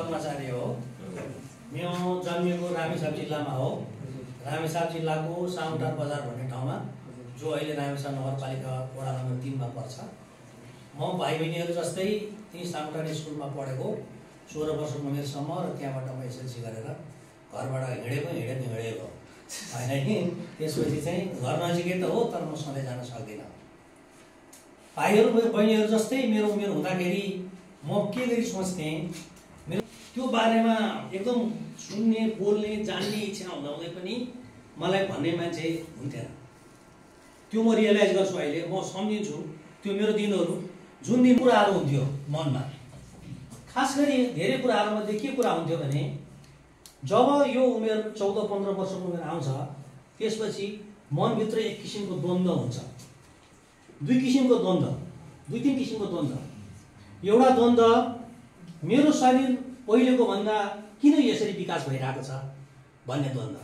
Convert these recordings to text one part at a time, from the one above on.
कर्मचारी हो। म जन्मिएको रामेछाप जिल्लामा हो। रामेछाप जिल्लाको साउटार बजार भन्ने ठाउँमा, जो अहिले रामेछाप नगरपालिका वडा नम्बर 3 मा पर्छ। म भाइ बहिनीहरू जस्तै त्यही साउटार स्कुलमा पढेको, 16 वर्षको उमेरसम्म, र त्यहाँबाट म एसएलसी गरेर घरबाट हिँडेको होइन नि। त्यसपछि चाहिँ घर नजिकै त हो, तर म सधैँ जान सक्दिनँ। भाइहरू बहिनीहरू जस्तै मेरो उमेर हुँदाखेरि म के गरी सोच्थेँ, मेरो त्यो बारेमा एकदम सुन्ने, बोल्ने, जान्ने इच्छा हुँदाहुँदै पनि मलाई भन्ने मान्छे हुन्थेन। त्यो म रियलाइज गर्छु अहिले, म सम्झिन्छु त्यो मेरो दिनहरू, जुन दिन कुराहरू हुन्थ्यो मनमा। खास गरी धेरै कुराहरूमध्ये के कुरा हुन्थ्यो भने, जब यो उमेर 14-15 वर्षको उमेर आउँछ, त्यसपछि मनभित्र एक किसिमको द्वन्द्व हुन्छ। दुई किसिमको द्वन्द्व, 2-3 किसिमको द्वन्द्व। एउटा द्वन्द्व, मेरो शरीर पहिलेको भन्दा किन यसरी विकास भइरहेको छ भन्ने द्वन्द्व,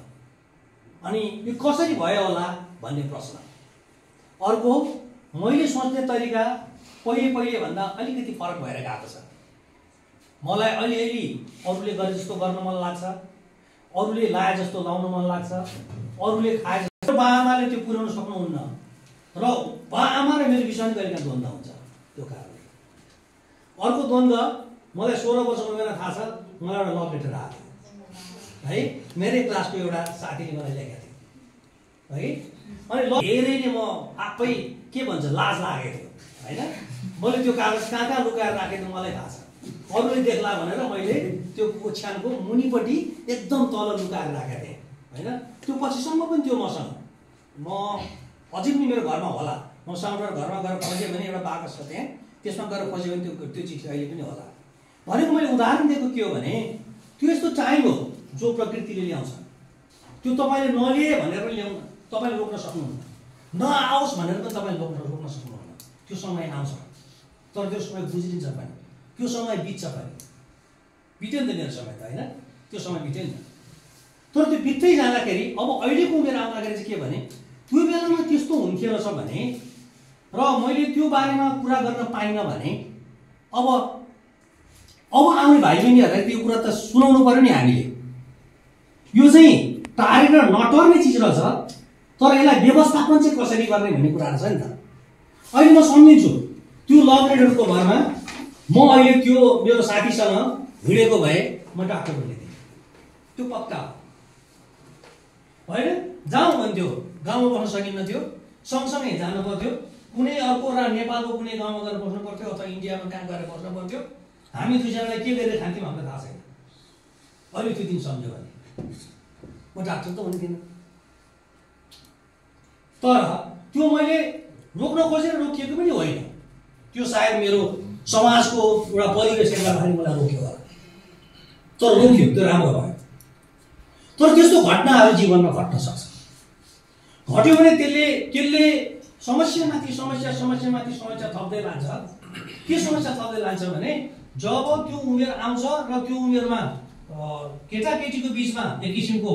अनि यो कसरी भयो होला भन्ने प्रश्न। अर्को, मैले सोच्ने तरिका पहिले भन्दा अलिकति फरक भएर गएको छ। मलाई अलिअलि अरूले गरे जस्तो गर्न मन लाग्छ, अरूले लाए जस्तो लाउन मन लाग्छ, अरूले खाए जस्तो। बाआमाले त्यो पुर्याउन सक्नुहुन्न, र बाआमा र मेरो बिचमा कहिलेका द्वन्द्व हुन्छ त्यो कारणले। अर्को द्वन्द्व, मलाई 16 वर्षको उमेरमा थाहा छ, मलाई एउटा लभ लेटर आएको है, मेरै क्लासको एउटा साथीले मलाई लेखेको थियो है। अनि धेरै नै म आफै के भन्छ लाज लागेको थियो होइन। मैले त्यो कागज कहाँ लुकाएर राखेको मलाई थाहा छ। अरूले देख्ला भनेर मैले त्यो ओछ्यानको मुनिपट्टि एकदम तल लुकाएर राखेको थिएँ होइन। त्यो पछिसम्म पनि त्यो मसँग, म अझै पनि मेरो घरमा होला। म साउटार घरमा गएर खोजेँ भने एउटा बाकस छ त्यहाँ, त्यसमा गएर खोजेँ भने त्यो चिठी अहिले पनि होला। भनेको मैले उदाहरण दिएको के हो भने, त्यो यस्तो टाइम हो जो प्रकृतिले ल्याउँछ। त्यो तपाईँले नलिए भनेर पनि ल्याउन तपाईँले रोक्न सक्नुहुन्न, नआओस् भनेर पनि तपाईँले रोक्न सक्नुहुन्न। त्यो समय आउँछ, तर त्यो समय गुज्रिन्छ पनि, त्यो समय बित्छ पनि। बित्यो नि त मेरो समय त होइन, त्यो समय बित्यो नि त। तर त्यो बित्दै जाँदाखेरि अब अहिलेको उमेर आउँदाखेरि चाहिँ के भने, त्यो बेलामा त्यस्तो हुन्थ्यो रहेछ भने, र मैले त्यो बारेमा कुरा गर्न पाइनँ भने, अब आउने भाइ बहिनीहरूलाई त्यो कुरा त सुनाउनु पर्यो नि हामीले। यो चाहिँ टारेर नटर्ने चिज रहेछ, तर यसलाई व्यवस्थापन चाहिँ कसरी गर्ने भन्ने कुरा रहेछ नि त। अहिले म सम्झिन्छु त्यो लभ लेटरको भरमा म अहिले त्यो मेरो साथीसँग हिँडेको भए म डाक्टर बोलेको थिएँ, त्यो पक्का होइन। जाउँ भन्थ्यो, गाउँमा बस्न सकिन्न थियो, सँगसँगै जानु पर्थ्यो। कुनै अर्को नेपालको कुनै गाउँमा गएर बस्नु पर्थ्यो, अथवा इन्डियामा कहाँ गएर बस्नु पर्थ्यो। हामी दुईजनालाई के गरेर खान्थ्यौँ हामीलाई थाहा छैन। अहिले त्यो दिन सम्झ्यो भने म डाक्टर त हुन्थेन। तर त्यो मैले रोक्न खोजेर रोकिएको पनि होइन, त्यो सायद मेरो समाजको एउटा परिवेशले गर्दाखेरि मलाई रोक्यो होला, तर रोक्यो, त्यो राम्रो भयो। तर त्यस्तो घटनाहरू जीवनमा घट्न सक्छ। घट्यो भने त्यसले समस्यामाथि समस्या थप्दै लान्छ। के समस्या थप्दै लान्छ भने, जब त्यो उमेर आउँछ र त्यो उमेरमा केटाकेटीको बिचमा एक किसिमको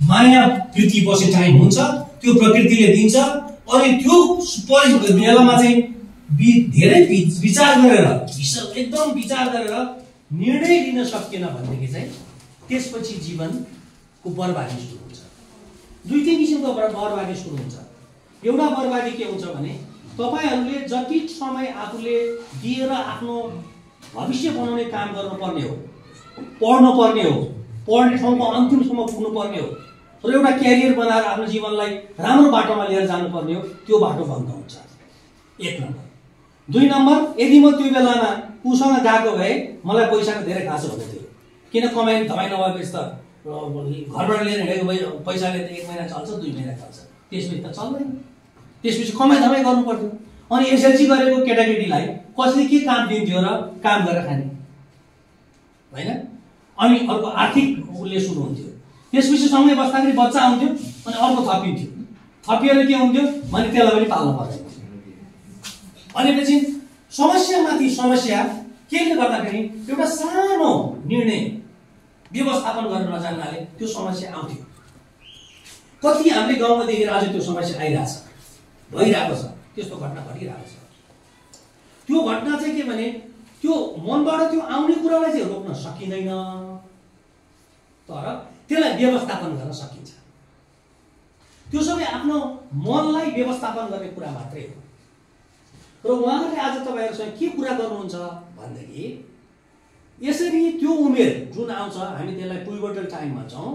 माया प्रीति बसे टाइम हुन्छ, त्यो प्रकृतिले दिन्छ। अनि त्यो बेलामा चाहिँ धेरै विचार गरेर, एकदम विचार गरेर निर्णय लिन सकिएन भनेदेखि चाहिँ त्यसपछि जीवनको बर्बादी सुरु हुन्छ। 2-3 किसिमको बर्बादी सुरु हुन्छ। एउटा बर्बादी के हुन्छ भने, तपाईहरूले जति समय आफूले दिएर आफ्नो भविष्य बनाउने काम गर्नुपर्ने हो, पढ्नुपर्ने हो, पढ्ने ठाउँको अन्तिमसम्म पुग्नुपर्ने हो, र एउटा क्यारियर बनाएर आफ्नो जीवनलाई राम्रो बाटोमा लिएर जानुपर्ने हो, त्यो बाटो बन्द हुन्छ। 1 नम्बर। 2 नम्बर, यदि म त्यो बेलामा उसँग गएको भए मलाई पैसाको धेरै खाँचो हुँदै थियो। किन कमाइ धमाइ नभएपछि त घरबाट लिएर हिँडेको भए पैसाले त 1 महिना चल्छ, 2 महिना चल्छ, त्यसपछि त चल्दैन। त्यसपछि कमाइ धमाइ गर्नु पर्थ्यो। अनि एसएलसी गरेको केटाकेटीलाई कसले के काम दिन्थ्यो र काम गरेर खाने होइन। अनि अर्को आर्थिक उसले सुरु हुन्थ्यो। त्यसपछि सँगै बस्दाखेरि बच्चा हुन्थ्यो, अनि अर्को थपिन्थ्यो। थपिएर के हुन्थ्यो भने त्यसलाई पनि पाल्नु पर्दैन। भनेपछि समस्यामाथि समस्या केले गर्दाखेरि एउटा सानो निर्णय व्यवस्थापन गर्न नजान्नाले त्यो समस्या आउँथ्यो। कति हामीले गाउँमा देखेर आज त्यो समस्या आइरहेछ, भइरहेको छ, त्यस्तो घटना घटिरहेको छ। त्यो घटना चाहिँ के भने, त्यो मनबाट त्यो आउने कुरालाई चाहिँ रोक्न सकिँदैन, तर त्यसलाई व्यवस्थापन गर्न सकिन्छ। त्यो सबै आफ्नो मनलाई व्यवस्थापन गर्ने कुरा मात्रै हो। र उहाँहरूले आज तपाईँहरूसँग के कुरा गर्नुहुन्छ भनेदेखि यसरी त्यो उमेर जुन आउँछ, हामी त्यसलाई प्युबर्टल टाइम भन्छौँ,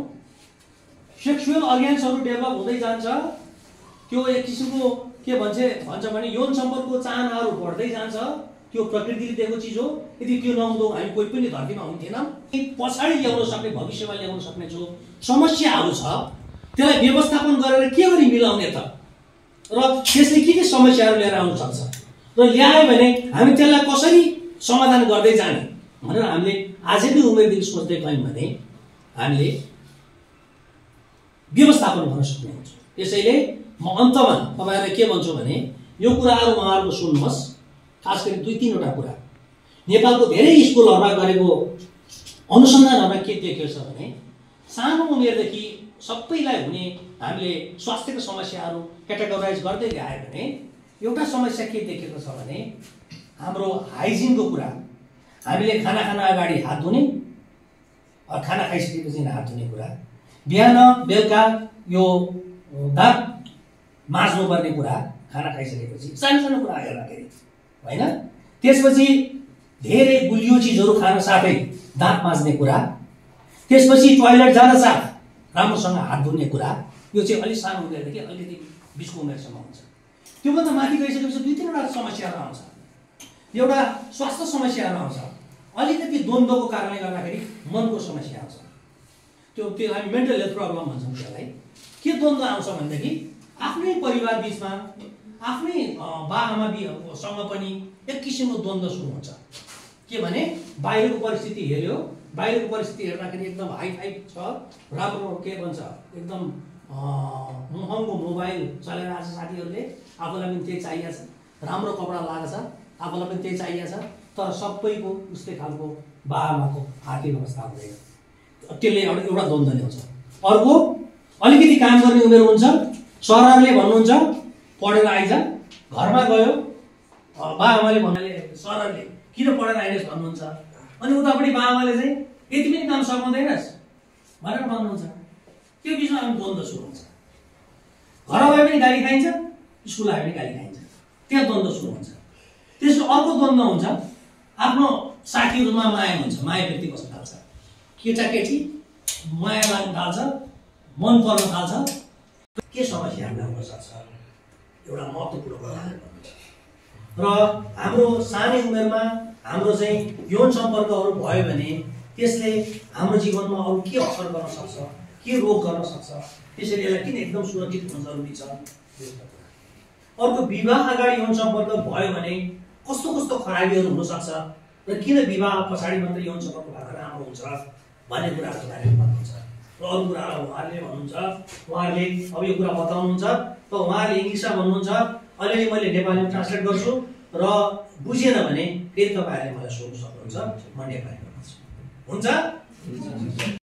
सेक्सुअल अर्ग्यान्सहरू डेभलप हुँदै जान्छ। त्यो एक किसिमको के भन्छ भने यौन सम्पर्कको चाहनाहरू बढ्दै जान्छ। त्यो प्रकृतिले दिएको चिज हो। यदि त्यो नहुँदो हामी कोही पनि धरतीमा हुन्थेनौँ। पछाडि ल्याउन सक्ने, भविष्यमा ल्याउन सक्ने जो समस्याहरू छ त्यसलाई व्यवस्थापन गरेर के गरी मिलाउने त, र त्यसले के समस्याहरू लिएर आउन सक्छ र ल्यायो भने हामी त्यसलाई कसरी समाधान गर्दै जाने भनेर हामीले आजकै उमेरदेखि सोच्दै गयौँ भने हामीले व्यवस्थापन गर्न सक्ने हुन्छ। त्यसैले म अन्तमा तपाईँहरूलाई के भन्छु भने यो कुराहरू उहाँहरूको सुन्नुहोस्। खास गरी 2-3 कुरा नेपालको धेरै स्कुलहरूमा गरेको अनुसन्धानहरूमा के देखिएको छ भने सानो उमेरदेखि सबैलाई हुने हामीले स्वास्थ्यको समस्याहरू क्याटेगोराइज गर्दै गयो भने एउटा समस्या के देखेको छ भने हाम्रो हाइजिनको कुरा। हामीले खाना खान अगाडि हात धुने, खाना खाइसकेपछि हात धुने कुरा, बिहान बेलुका यो दाँत माझ्नुपर्ने कुरा, खाना खाइसकेपछि सानो सानो कुरा हेर्दाखेरि होइन। त्यसपछि धेरै गुलियो चिजहरू खान साथै दाँत माझ्ने कुरा, त्यसपछि टोयलेट जान साथ राम्रोसँग हात धुने कुरा, यो चाहिँ अलिक सानो उमेरदेखि अलिकति बिचको उमेरसम्म हुन्छ। त्योभन्दा माथि गइसकेपछि 2-3 समस्याहरू आउँछ। एउटा स्वास्थ्य समस्याहरू आउँछ, अलिकति द्वन्द्वको कारणले गर्दाखेरि मनको समस्या आउँछ। त्यो हामी मेन्टल हेल्थ प्रब्लम भन्छौँ त्यसलाई। के द्वन्द्व आउँछ भनेदेखि आफ्नै परिवार बिचमा, आफ्नै बाआमासँग पनि एक किसिमको द्वन्द्व सुरु हुन्छ। के भने बाहिरको परिस्थिति हेऱ्यो, बाहिरको परिस्थिति हेर्दाखेरि एकदम हाई फाई छ, राम्रो के भन्छ एकदम महँगो मोबाइल चलेर आएको छ साथीहरूले, आफूलाई पनि त्यही चाहिएको छ, राम्रो कपडा लगाएको छ, आफूलाई पनि त्यही चाहिएको छ, तर सबैको उस्तै खालको बाआमाको आर्थिक अवस्था हुँदैन। त्यसले एउटा द्वन्द्व ल्याउँछ। अर्को अलिकति काम गर्ने उमेर हुन्छ, सरहरूले भन्नुहुन्छ पढेर आइज, घरमा गयो बाआमाले भन्नाले सरहरूले किन पढेर आइनस् भन्नुहुन्छ, अनि उतापट्टि बाआमाले चाहिँ यति पनि काम सक्नुहुँदैनस् भनेर भन्नुहुन्छ। त्यो बिचमा हामी द्वन्द्व सुरु हुन्छ। घर आए पनि गाली खाइन्छ, स्कुल आए पनि गाली खाइन्छ, त्यहाँ द्वन्द्व सुरु हुन्छ। त्यसको अर्को द्वन्द्व हुन्छ, आफ्नो साथीहरूमा माया हुन्छ, माया व्यक्ति बस्न थाल्छ, केटाकेटी माया लाग्न थाल्छ, मन पर्न थाल्छ। के समस्याहरू आउन सक्छ एउटा महत्त्वपूर्ण कुराहरू गर्नुहुन्छ। र हाम्रो सानै उमेरमा हाम्रो चाहिँ यौन सम्पर्कहरू भयो भने त्यसले हाम्रो जीवनमा अरू के असर गर्न सक्छ, के रोग गर्न सक्छ, त्यसैले यसलाई किन एकदम सुरक्षित हुन जरुरी छ। अर्को विवाह अगाडि यौन सम्पर्क भयो भने कस्तो कस्तो खराबीहरू हुन सक्छ र किन विवाह पछाडि मात्रै यौन सम्पर्क भएको राम्रो हुन्छ भन्ने कुराहरूको बारेमा भन्नुहुन्छ। र अरू कुराहरू उहाँहरूले भन्नुहुन्छ, उहाँहरूले अब यो कुरा बताउनुहुन्छ त उहाँहरूले इङ्ग्लिसमा भन्नुहुन्छ, अलिअलि मैले नेपालीमा ट्रान्सलेट गर्छु र बुझेन भने फेरि तपाईँहरूले मलाई सोध्न सक्नुहुन्छ, म नेपालीमा भन्छु। हुन्छ?